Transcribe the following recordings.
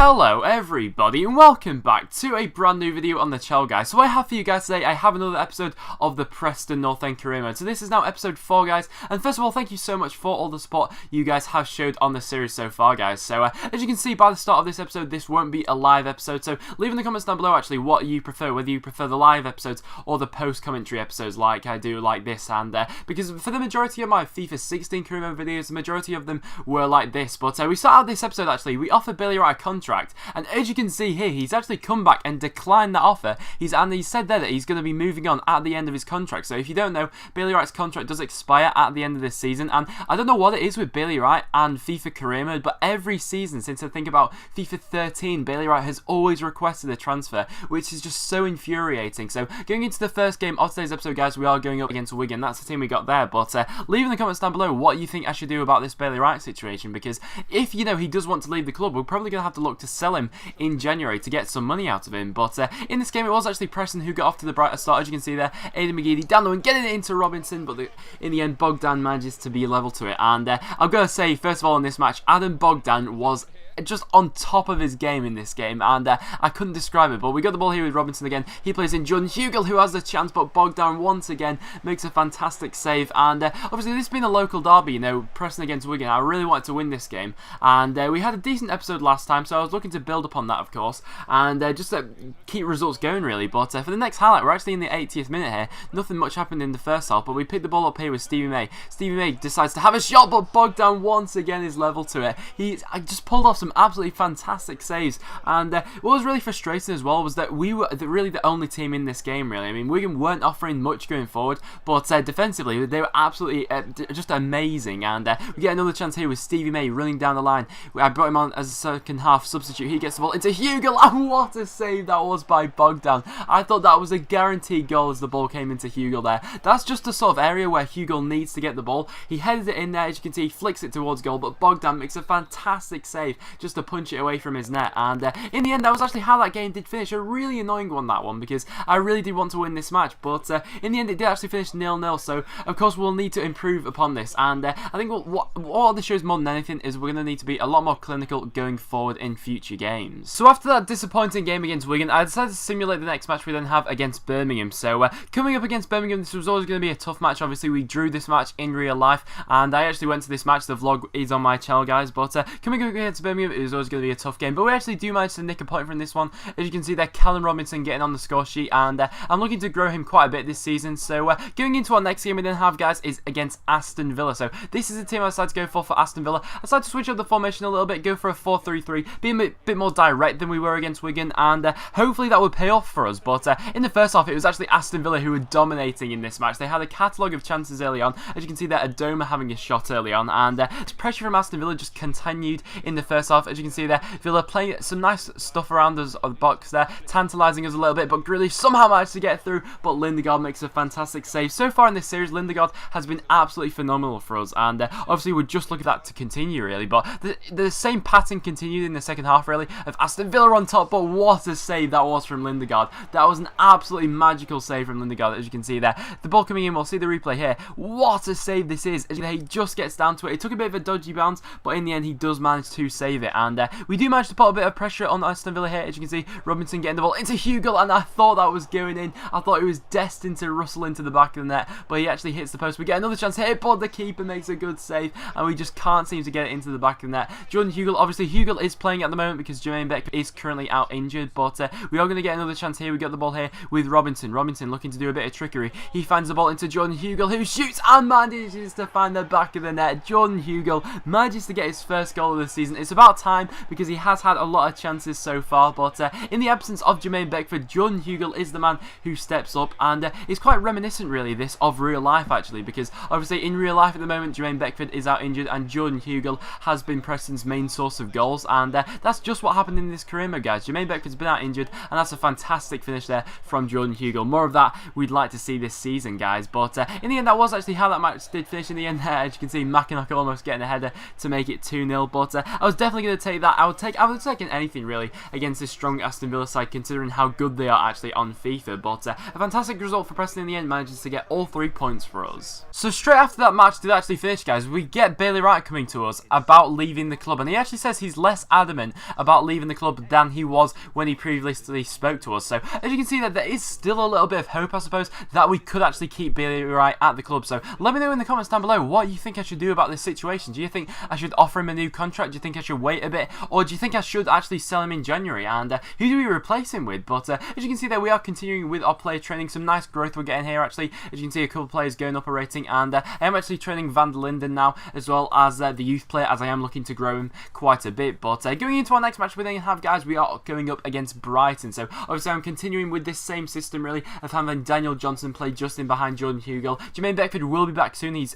Hello everybody and welcome back to a brand new video on the channel, guys. So what I have for you guys today, I have another episode of the Preston North End career mode. So this is now episode 4, guys, and first of all, thank you so much for all the support you guys have showed on the series so far, guys. So as you can see by the start of this episode, this won't be a live episode, so leave in the comments down below actually what you prefer, whether you prefer the live episodes or the post-commentary episodes like I do like this. And because for the majority of my FIFA 16 career mode videos, the majority of them were like this, but we start out this episode actually, we offered Billy Wright a contract, and as you can see here, he's actually come back and declined that offer. He said there that he's going to be moving on at the end of his contract. So if you don't know, Billy Wright's contract does expire at the end of this season, and I don't know what it is with Billy Wright and FIFA career mode, but every season since I think about FIFA 13, Billy Wright has always requested a transfer, which is just so infuriating. So going into the first game of today's episode, guys, we are going up against Wigan. That's the team we got there, but leave in the comments down below what you think I should do about this Billy Wright situation, because if, you know, he does want to leave the club, we're probably going to have to look to sell him in January to get some money out of him. But in this game, it was actually Preston who got off to the brighter start. As you can see there, Aidan McGeady down low and getting it into Robinson, but in the end, Bogdan manages to be level to it. And I've got to say, first of all, in this match, Adam Bogdan was just on top of his game in this game, and I couldn't describe it. But we got the ball here with Robinson again. He plays in Jordan Hugill, who has the chance, but Bogdan once again makes a fantastic save. And obviously this being a local derby, you know, Preston against Wigan, I really wanted to win this game, and we had a decent episode last time, so I was looking to build upon that, of course, and just keep results going really. But for the next highlight, we're actually in the 80th minute here. Nothing much happened in the first half, but we picked the ball up here with Stevie May. Stevie May decides to have a shot, but Bogdan once again is level to it. I just pulled off some absolutely fantastic saves, and what was really frustrating as well was that we were really the only team in this game, really. I mean, Wigan weren't offering much going forward, but defensively they were absolutely just amazing. And we get another chance here with Stevie May running down the line. I brought him on as a second half substitute. He gets the ball into Hugill, and what a save that was by Bogdan. I thought that was a guaranteed goal as the ball came into Hugill there. That's just the sort of area where Hugill needs to get the ball. He headed it in there, as you can see, he flicks it towards goal, but Bogdan makes a fantastic save just to punch it away from his net. And in the end, that was actually how that game did finish. A really annoying one, that one, because I really did want to win this match, but in the end it did actually finish 0-0. So of course we'll need to improve upon this, and I think what this shows more than anything is we're going to need to be a lot more clinical going forward in future games. So after that disappointing game against Wigan, I decided to simulate the next match we then have against Birmingham. So coming up against Birmingham, this was always going to be a tough match. Obviously we drew this match in real life, and I actually went to this match. The vlog is on my channel, guys, but coming up against Birmingham, it was always going to be a tough game, but we actually do manage to nick a point from this one. As you can see there, Callum Robinson getting on the score sheet, and I'm looking to grow him quite a bit this season. So going into our next game we then have, guys, is against Aston Villa. So this is the team I decided to go for Aston Villa. I decided to switch up the formation a little bit, go for a 4-3-3, be a bit more direct than we were against Wigan, and hopefully that would pay off for us. But in the first half, it was actually Aston Villa who were dominating in this match. They had a catalogue of chances early on. As you can see there, Adoma having a shot early on, and pressure from Aston Villa just continued in the first half. As you can see there, Villa playing some nice stuff around us on the box there, tantalising us a little bit, but Grealish somehow managed to get through, but Lindegaard makes a fantastic save. So far in this series, Lindegaard has been absolutely phenomenal for us, and obviously we're just looking at that to continue, really. But the same pattern continued in the second half, really, of Aston Villa on top, but what a save that was from Lindegaard. That was an absolutely magical save from Lindegaard, as you can see there. The ball coming in, we'll see the replay here. What a save this is. As you know, he just gets down to it. It took a bit of a dodgy bounce, but in the end he does manage to save it, and we do manage to put a bit of pressure on Aston Villa here. As you can see, Robinson getting the ball into Hugill, and I thought that was going in. I thought it was destined to rustle into the back of the net, but he actually hits the post. We get another chance here, but the keeper makes a good save, and we just can't seem to get it into the back of the net. Jordan Hugill, obviously Hugill is playing at the moment because Jermaine Beck is currently out injured, but we are going to get another chance here. We got the ball here with Robinson. Robinson looking to do a bit of trickery. He finds the ball into Jordan Hugill, who shoots and manages to find the back of the net. Jordan Hugill manages to get his first goal of the season. It's about time because he has had a lot of chances so far, but in the absence of Jermaine Beckford, Jordan Hugill is the man who steps up, and it's quite reminiscent, really, this of real life, actually, because obviously in real life at the moment, Jermaine Beckford is out injured, and Jordan Hugill has been Preston's main source of goals, and that's just what happened in this career mode, guys. Jermaine Beckford's been out injured, and that's a fantastic finish there from Jordan Hugill. More of that we'd like to see this season, guys, but in the end, that was actually how that match did finish in the end there. As you can see, Mackinock almost getting a header to make it 2-0, but I was definitely definitely going to take that. I would have taken anything really against this strong Aston Villa side, considering how good they are actually on FIFA. But a fantastic result for Preston in the end, manages to get all 3 points for us. So straight after that match did actually finish, guys, we get Bailey Wright coming to us about leaving the club, and he actually says he's less adamant about leaving the club than he was when he previously spoke to us. So as you can see, that there is still a little bit of hope, I suppose, that we could actually keep Bailey Wright at the club. So let me know in the comments down below what you think I should do about this situation. Do you think I should offer him a new contract? Do you think I should wait a bit, or do you think I should actually sell him in January? And who do we replace him with? But as you can see there, we are continuing with our player training. Some nice growth we're getting here actually. As you can see, a couple of players going up a rating, and I am actually training Van der Linden now, as well as the youth player, as I am looking to grow him quite a bit. But going into our next match we then have, guys, we are going up against Brighton. So obviously I'm continuing with this same system really of having Daniel Johnson play just in behind Jordan Hugill. Jermaine Beckford will be back soon. He's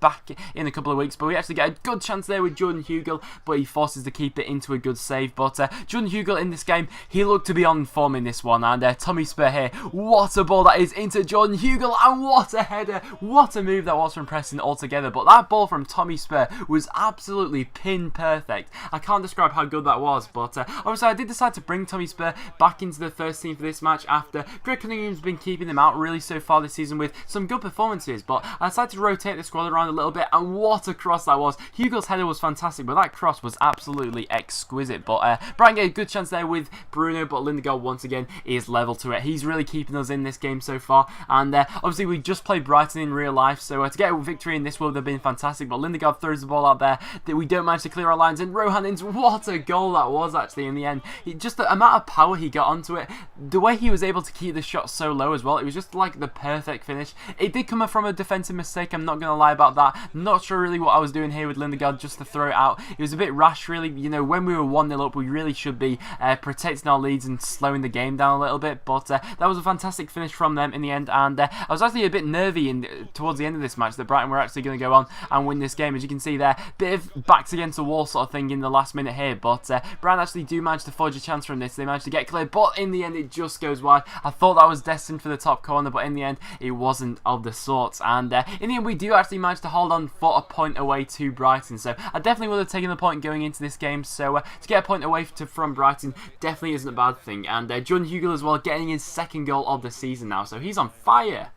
back in a couple of weeks, but we actually get a good chance there with Jordan Hugill, but he forces the keeper into a good save. But Jordan Hugill in this game, he looked to be on form in this one, and Tommy Spur here, what a ball that is into Jordan Hugill, and what a header, what a move that was from Preston altogether. But that ball from Tommy Spur was absolutely pin perfect. I can't describe how good that was, but obviously I did decide to bring Tommy Spur back into the first team for this match after Greg Cunningham's been keeping them out really so far this season with some good performances. But I decided to rotate the squad around a little bit, and what a cross that was. Hugill's header was fantastic, but that cross was absolutely exquisite. But Brighton get a good chance there with Bruno, but Lindegaard once again is level to it. He's really keeping us in this game so far, and obviously we just played Brighton in real life, so to get a victory in this would have been fantastic. But Lindegaard throws the ball out there that we don't manage to clear our lines, and Rohanins, what a goal that was actually in the end. Just the amount of power he got onto it, the way he was able to keep the shot so low as well, it was just like the perfect finish. It did come from a defensive mistake, I'm not going to lie about that. Not sure really what I was doing here with Lindegaard just to throw it out. It was a bit rash really. You know, when we were 1-0 up, we really should be protecting our leads and slowing the game down a little bit. But that was a fantastic finish from them in the end, and I was actually a bit nervy towards the end of this match that Brighton were actually going to go on and win this game. As you can see there, bit of backs against the wall sort of thing in the last minute here, but Brighton actually do manage to forge a chance from this. They managed to get clear, but in the end it just goes wide. I thought that was destined for the top corner, but in the end it wasn't of the sorts, and in the end we do actually manage to hold on for a point away to Brighton. So I definitely would have taken the point going into this game, so to get a point away from Brighton definitely isn't a bad thing. And Jordan Hugill as well, getting his second goal of the season now, so he's on fire.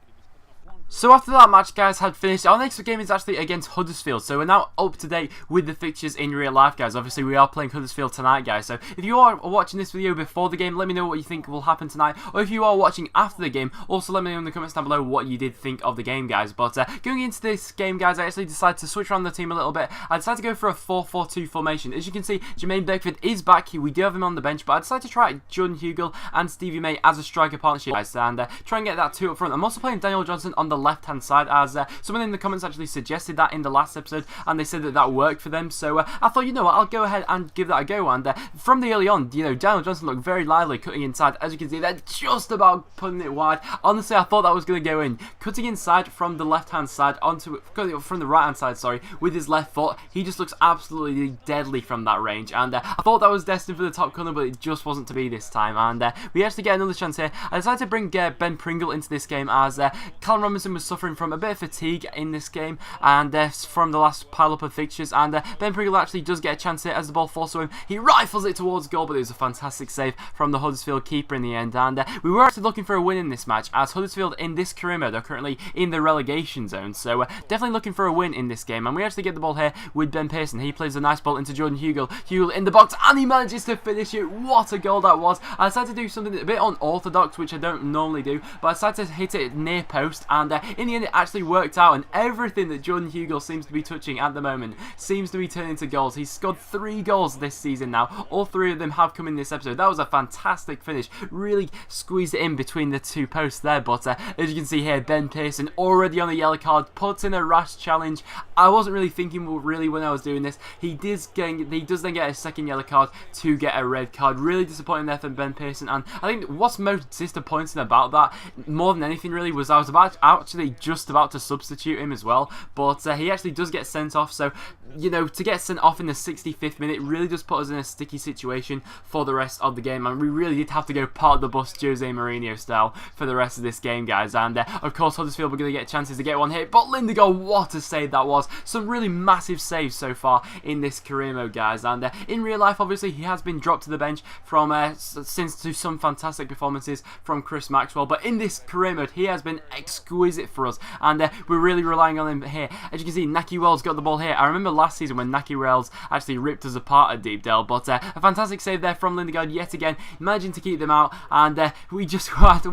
So after that match, guys, had finished, our next game is actually against Huddersfield. So we're now up to date with the fixtures in real life, guys. Obviously, we are playing Huddersfield tonight, guys. So if you are watching this video before the game, let me know what you think will happen tonight. Or if you are watching after the game, also let me know in the comments down below what you did think of the game, guys. But going into this game, guys, I actually decided to switch around the team a little bit. I decided to go for a 4-4-2 formation. As you can see, Jermaine Beckford is back. We do have him on the bench, but I decided to try Jordan Hugill and Stevie May as a striker partnership, guys, and try and get that 2 up front. I'm also playing Daniel Johnson on the left-hand side, as someone in the comments actually suggested that in the last episode, and they said that that worked for them. So I thought, you know what, I'll go ahead and give that a go. And from the early on, you know, Daniel Johnson looked very lively cutting inside. As you can see, they're just about putting it wide. Honestly, I thought that was going to go in. Cutting inside from the left-hand side onto from the right-hand side, sorry, with his left foot. He just looks absolutely deadly from that range. And I thought that was destined for the top corner, but it just wasn't to be this time. And we actually get another chance here. I decided to bring Ben Pringle into this game, as Callum Robinson was suffering from a bit of fatigue in this game, and from the last pile up of fixtures, and Ben Pringle actually does get a chance here as the ball falls to him. He rifles it towards goal, but it was a fantastic save from the Huddersfield keeper in the end. And we were actually looking for a win in this match, as Huddersfield in this career mode are currently in the relegation zone, so definitely looking for a win in this game. And we actually get the ball here with Ben Pearson. He plays a nice ball into Jordan Hugill. Hugill in the box, and he manages to finish it. What a goal that was. I decided to do something a bit unorthodox, which I don't normally do, but I decided to hit it near post, and in the end it actually worked out, and everything that Jordan Hugill seems to be touching at the moment seems to be turning into goals. He's scored 3 goals this season now. All 3 of them have come in this episode. That was a fantastic finish. Really squeezed it in between the 2 posts there, but as you can see here, Ben Pearson already on a yellow card, puts in a rash challenge. I wasn't really thinking really when I was doing this. He does then get a second yellow card to get a red card. Really disappointing there from Ben Pearson, and I think what's most disappointing about that, more than anything really, was I was about actually just about to substitute him as well, but he actually does get sent off. So, you know, to get sent off in the 65th minute really does put us in a sticky situation for the rest of the game, and we really did have to go part of the bus Jose Mourinho style for the rest of this game, guys. And of course Huddersfield were going to get chances to get one hit, but Lindegaard, what a save that was. Some really massive saves so far in this career mode, guys. And in real life, obviously, he has been dropped to the bench from since to some fantastic performances from Chris Maxwell, but in this career mode he has been exquisite for us, and we're really relying on him here. As you can see, Naki Wells got the ball here. I remember last season when Naki Wells actually ripped us apart at Deepdale, but a fantastic save there from Lindegaard yet again, managing to keep them out, and we just want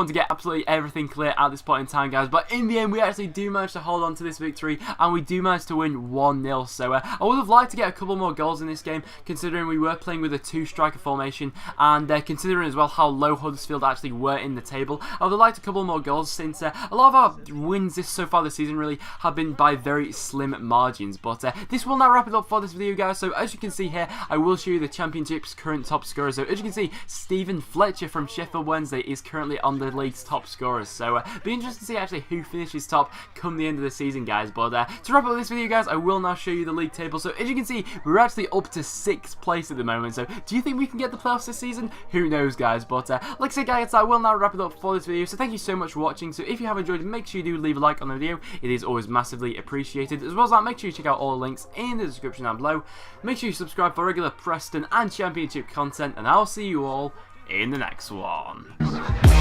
to get absolutely everything clear at this point in time, guys. But in the end, we actually do manage to hold on to this victory, and we do manage to win 1-0. So I would have liked to get a couple more goals in this game, considering we were playing with a 2-striker formation, and considering as well how low Huddersfield actually were in the table. I would have liked a couple more goals, since a lot of our wins so far this season really have been by very slim margins. But this will now wrap it up for this video, guys. So as you can see here, I will show you the Championship's current top scorers. So as you can see, Stephen Fletcher from Sheffield Wednesday is currently on the league's top scorers. So be interested to see actually who finishes top come the end of the season, guys. But to wrap up this video, guys, I will now show you the league table. So as you can see, we're actually up to 6th place at the moment. So do you think we can get the playoffs this season? Who knows, guys. But like I said, guys, I will now wrap it up for this video. So thank you so much for watching. So if you have enjoyed, make sure you do leave a like on the video. It is always massively appreciated. As well as that, make sure you check out all the links in the description down below. Make sure you subscribe for regular Preston and Championship content, and I'll see you all in the next one.